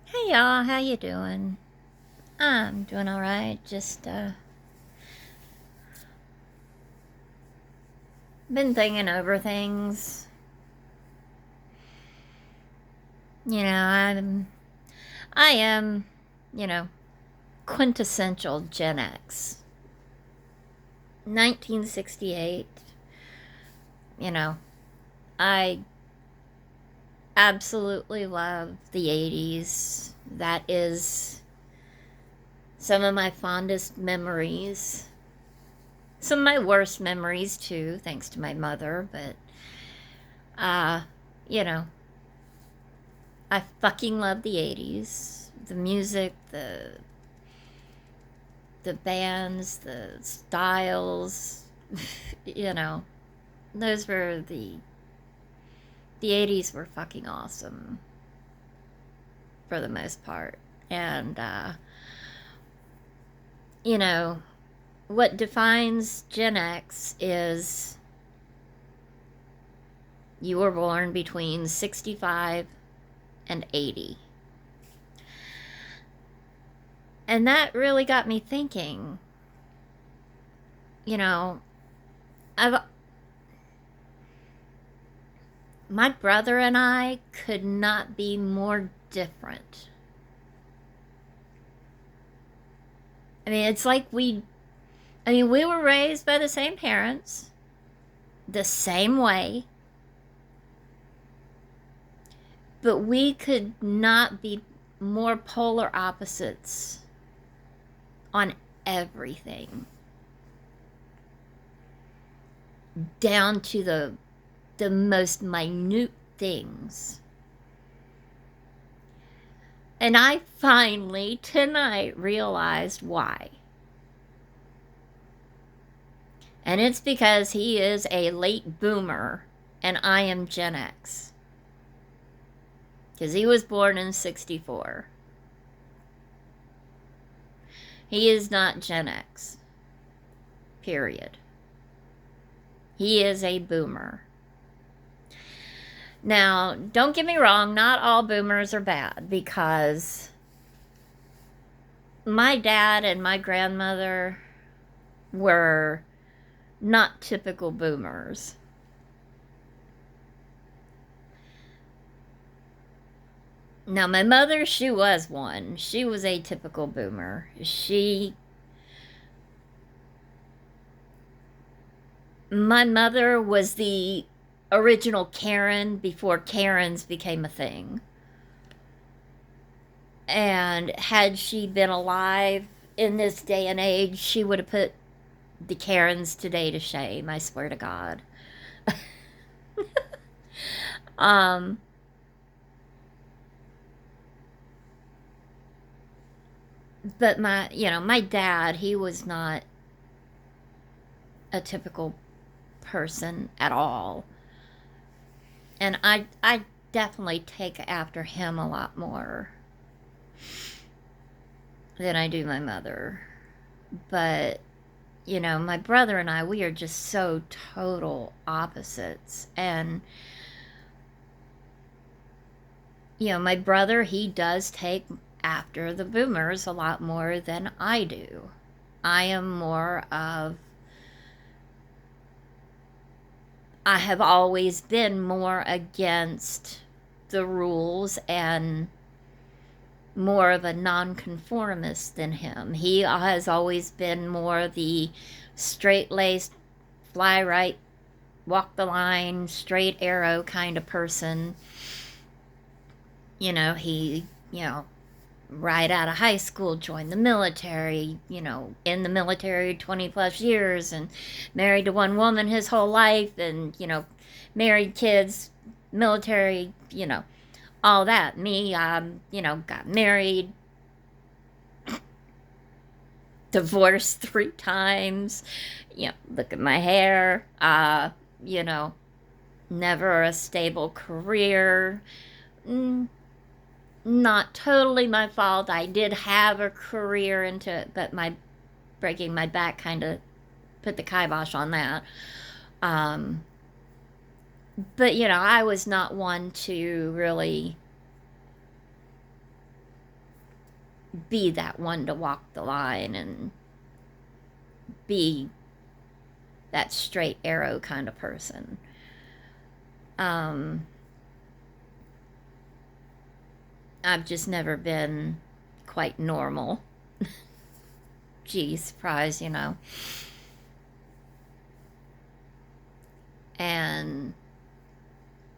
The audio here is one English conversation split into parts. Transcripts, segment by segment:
Hey y'all, how you doing? I'm doing all right. Just been thinking over things. I am, you know, quintessential Gen X. 1968. You know, I absolutely love the 80s. That is some of my fondest memories. Some of my worst memories too, thanks to my mother, but uh, you know, I fucking love the 80s. The music, the bands, the styles, you know, those were the 80s were fucking awesome for the most part. And you know, what defines Gen X is you were born between 65 and 80. And that really got me thinking, you know, I've my brother and I could not be more different. I mean, it's like we were raised by the same parents, the same way, but we could not be more polar opposites on everything, down to the most minute things. And I finally tonight realized why. And it's because he is a late boomer and I am Gen X. Because he was born in 64. He is not Gen X. Period. He is a boomer. Now, don't get me wrong, not all boomers are bad, because my dad and my grandmother were not typical boomers. Now, my mother, she was one. She was a typical boomer. My mother was the original Karen before Karens became a thing. And had she been alive in this day and age, she would have put the Karens today to shame, I swear to God. um, but my dad, he was not a typical person at all. And I definitely take after him a lot more than I do my mother. But, my brother and I, we are just so total opposites. And, my brother, he does take after the boomers a lot more than I do. I am more of, I have always been more against the rules and more of a nonconformist than him. He has always been more the straight laced, fly right, walk the line, straight arrow kind of person. He, right out of high school, joined the military, in the military 20 plus years, and married to one woman his whole life, and, married kids, military, all that. Me, got married, divorced 3 times, look at my hair, you know, never a stable career. Mm, Not totally my fault. I did have a career into it, but my breaking my back kind of put the kibosh on that. Um, but I was not one to really be that one to walk the line and be that straight arrow kind of person. I've just never been quite normal. Gee, surprise, you know. And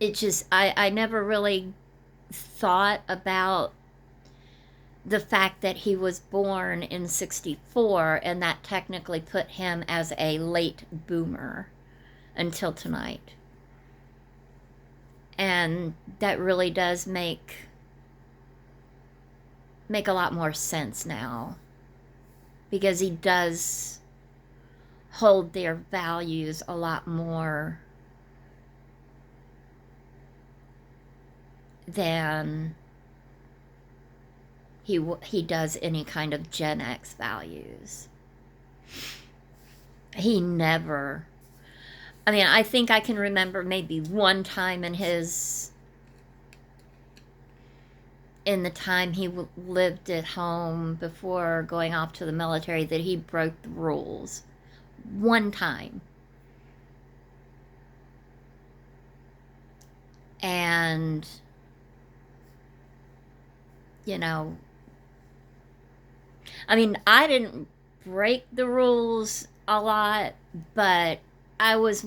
it just, I never really thought about the fact that he was born in 64 and that technically put him as a late boomer until tonight. And that really does make a lot more sense now, because he does hold their values a lot more than he does any kind of Gen X values. He never, I mean, I think I can remember maybe one time in the time he lived at home before going off to the military that he broke the rules. One time. And, you know, I mean, I didn't break the rules a lot, but I was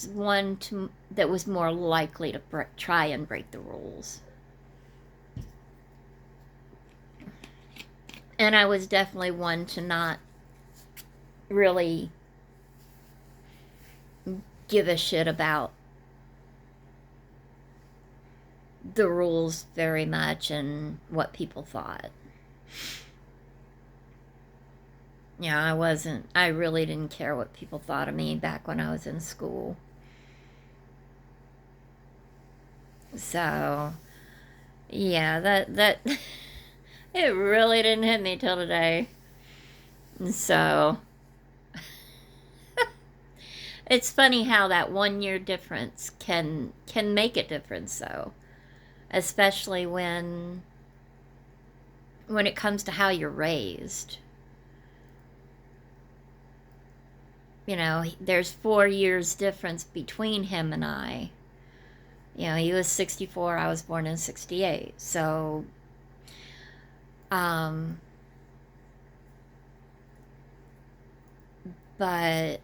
one that was more likely to try and break the rules. And I was definitely one to not really give a shit about the rules very much and what people thought. Yeah, I really didn't care what people thought of me back when I was in school. So, yeah, that it really didn't hit me till today. So, it's funny how that 1 year difference can make a difference, though, especially when it comes to how you're raised. You know, there's 4 years difference between him and I. You know, he was 64, I was born in 68. So, but,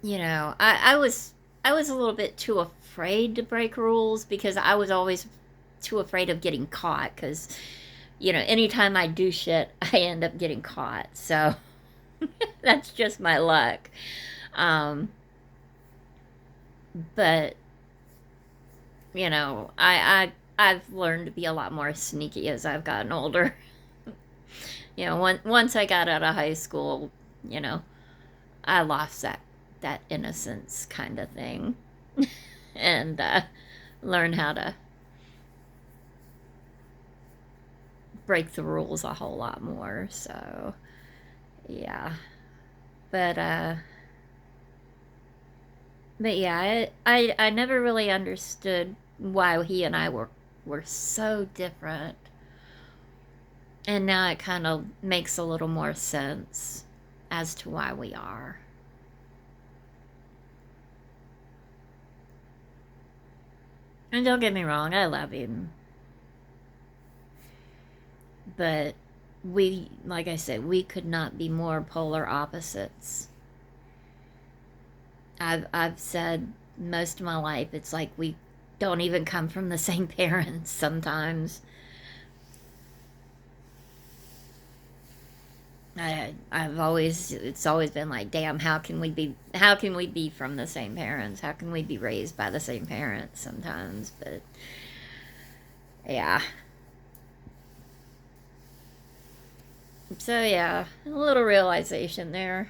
you know, I was a little bit too afraid to break rules because I was always too afraid of getting caught, because, you know, anytime I do shit, I end up getting caught. So that's just my luck. But, you know, I've learned to be a lot more sneaky as I've gotten older. You know, once I got out of high school, you know, I lost that innocence kind of thing, and learned how to break the rules a whole lot more. So, yeah. But yeah, I never really understood why he and I were so different. And now it kind of makes a little more sense as to why we are. And don't get me wrong, I love him. But like I said, we could not be more polar opposites. I've said most of my life, it's like we don't even come from the same parents sometimes. It's always been like, damn, how can we be from the same parents? How can we be raised by the same parents sometimes? But yeah. So yeah, a little realization there.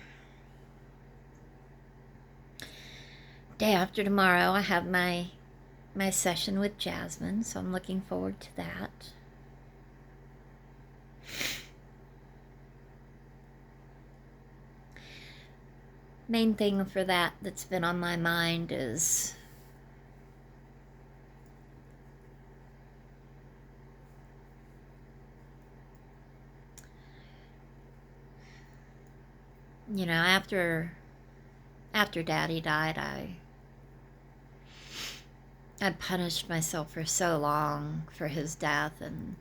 Day after tomorrow, I have my session with Jasmine, so I'm looking forward to that. Main thing for that's been on my mind is after Daddy died, I punished myself for so long for his death, and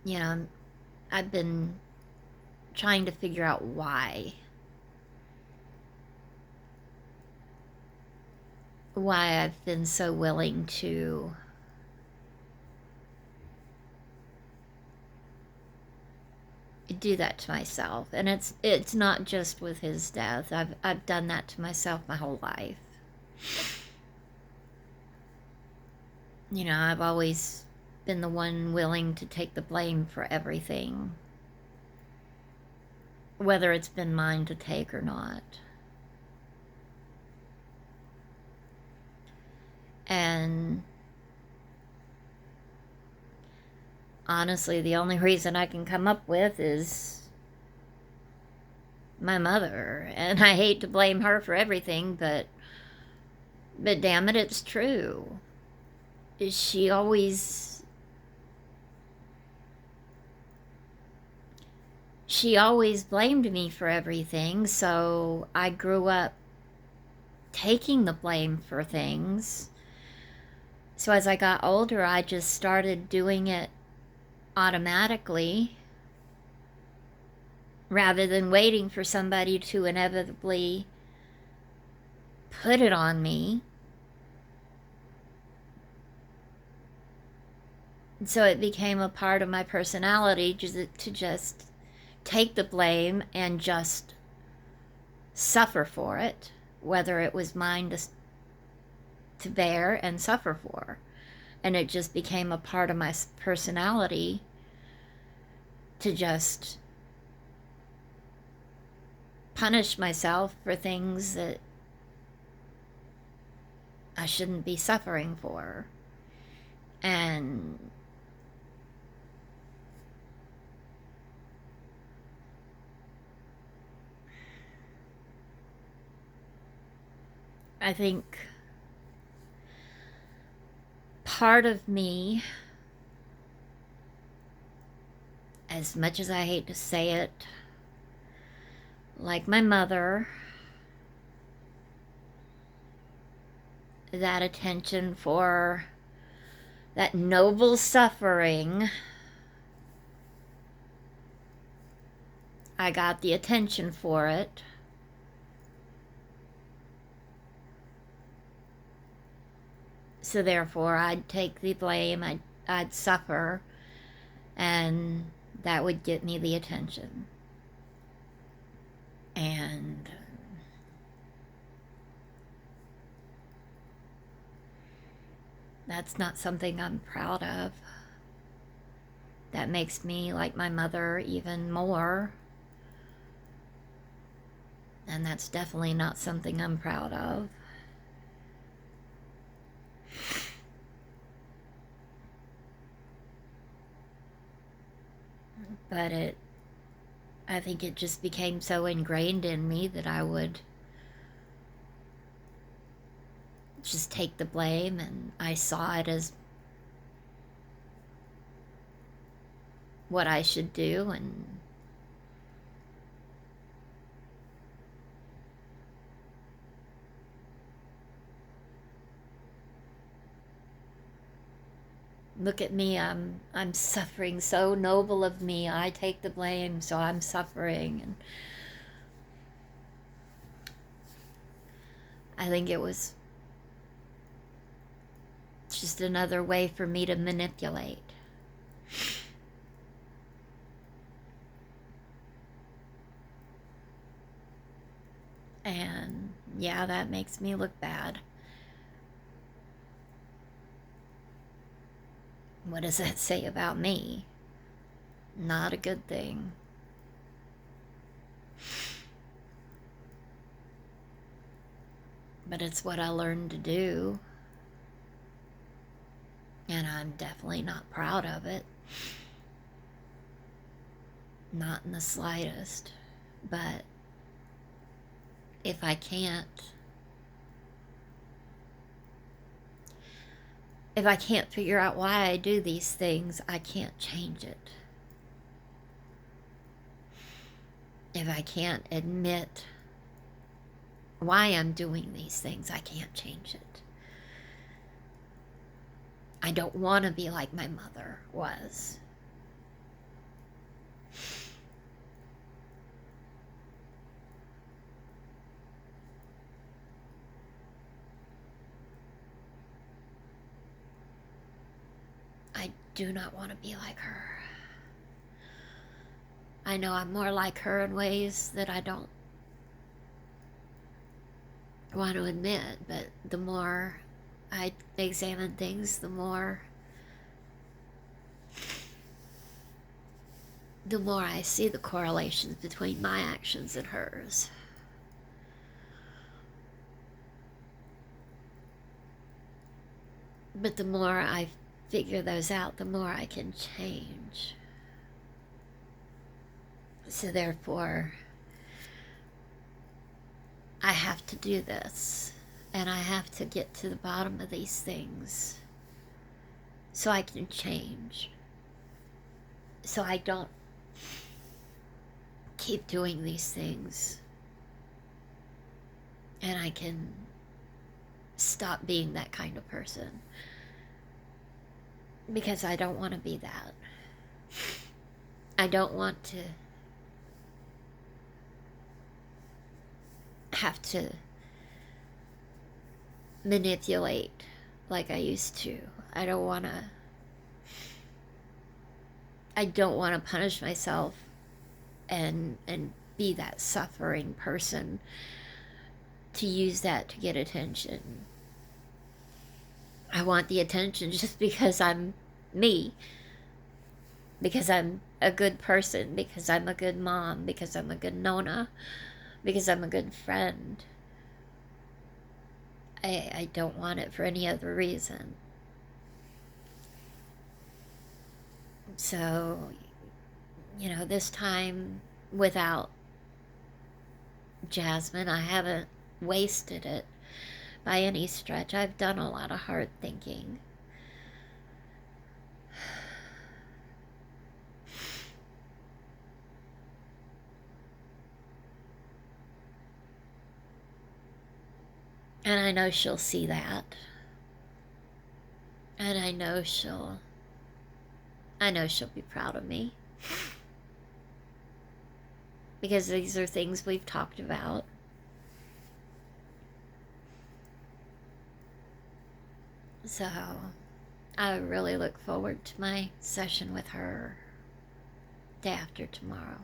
you know, I've been trying to figure out why I've been so willing to do that to myself. And it's not just with his death. I've done that to myself my whole life. I've always been the one willing to take the blame for everything, whether it's been mine to take or not. And honestly, the only reason I can come up with is my mother. And I hate to blame her for everything, but damn it, it's true. She always blamed me for everything, so I grew up taking the blame for things. So as I got older, I just started doing it automatically rather than waiting for somebody to inevitably put it on me. So it became a part of my personality to just take the blame and just suffer for it, whether it was mine to bear and suffer for. And it just became a part of my personality to just punish myself for things that I shouldn't be suffering for. And I think part of me, as much as I hate to say it, like my mother, that attention for that noble suffering, I got the attention for it. So therefore, I'd take the blame, I'd suffer, and that would get me the attention. And that's not something I'm proud of. That makes me like my mother even more. And that's definitely not something I'm proud of. But I think it just became so ingrained in me that I would just take the blame, and I saw it as what I should do. And look at me, I'm suffering, so noble of me, I take the blame, so I'm suffering. And I think it was just another way for me to manipulate. And yeah, that makes me look bad. What does that say about me? Not a good thing. But it's what I learned to do. And I'm definitely not proud of it. Not in the slightest. But if If I can't figure out why I do these things, I can't change it. If I can't admit why I'm doing these things, I can't change it. I don't want to be like my mother was. I do not want to be like her. I know I'm more like her in ways that I don't want to admit, but the more I examine things, the more I see the correlations between my actions and hers. But the more I figure those out, the more I can change. So therefore, I have to do this, and I have to get to the bottom of these things so I can change. So I don't keep doing these things, and I can stop being that kind of person, because I don't want to be that. I don't want to have to manipulate like I used to. I don't want to punish myself and be that suffering person to use that to get attention. I want the attention just because I'm me, because I'm a good person, because I'm a good mom, because I'm a good Nona, because I'm a good friend. I don't want it for any other reason. So, this time without Jasmine, I haven't wasted it by any stretch. I've done a lot of hard thinking. And I know she'll see that. And I know she'll be proud of me. Because these are things we've talked about. So, I really look forward to my session with her day after tomorrow.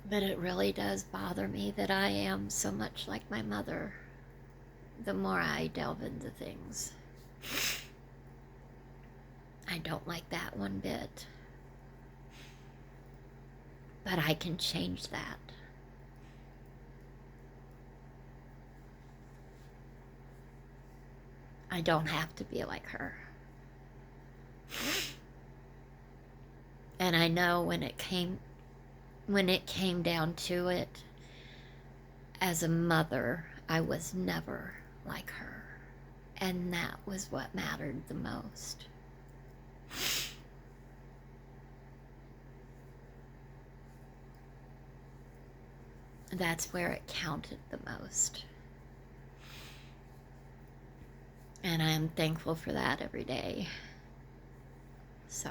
But it really does bother me that I am so much like my mother the more I delve into things. I don't like that one bit. But I can change that. I don't have to be like her. And I know when it came down to it, as a mother, I was never like her. And that was what mattered the most. That's where it counted the most. And I am thankful for that every day. So,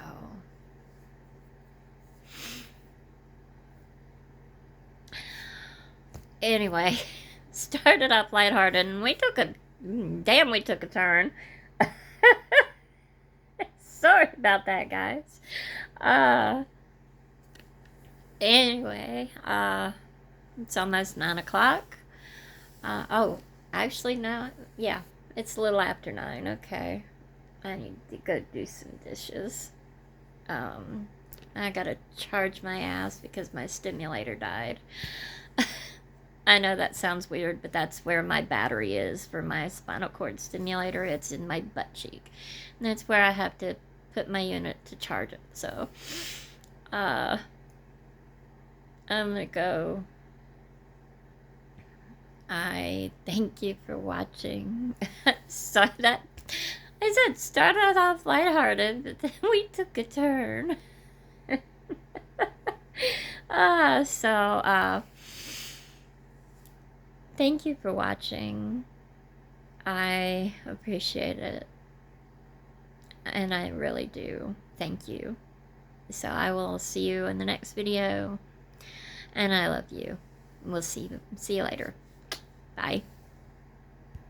anyway, started off lighthearted and we took a turn. Sorry about that, guys. Anyway, it's almost 9 o'clock. Actually, no, yeah, it's a little after 9. Okay, I need to go do some dishes. I gotta charge my ass because my stimulator died. I know that sounds weird, but that's where my battery is for my spinal cord stimulator. It's in my butt cheek. And that's where I have to put my unit to charge it. So, I'm gonna go. I thank you for watching. So that I said started off lighthearted, but then we took a turn. So thank you for watching. I appreciate it, and I really do. Thank you. So I will see you in the next video, and I love you. We'll see you later. Bye.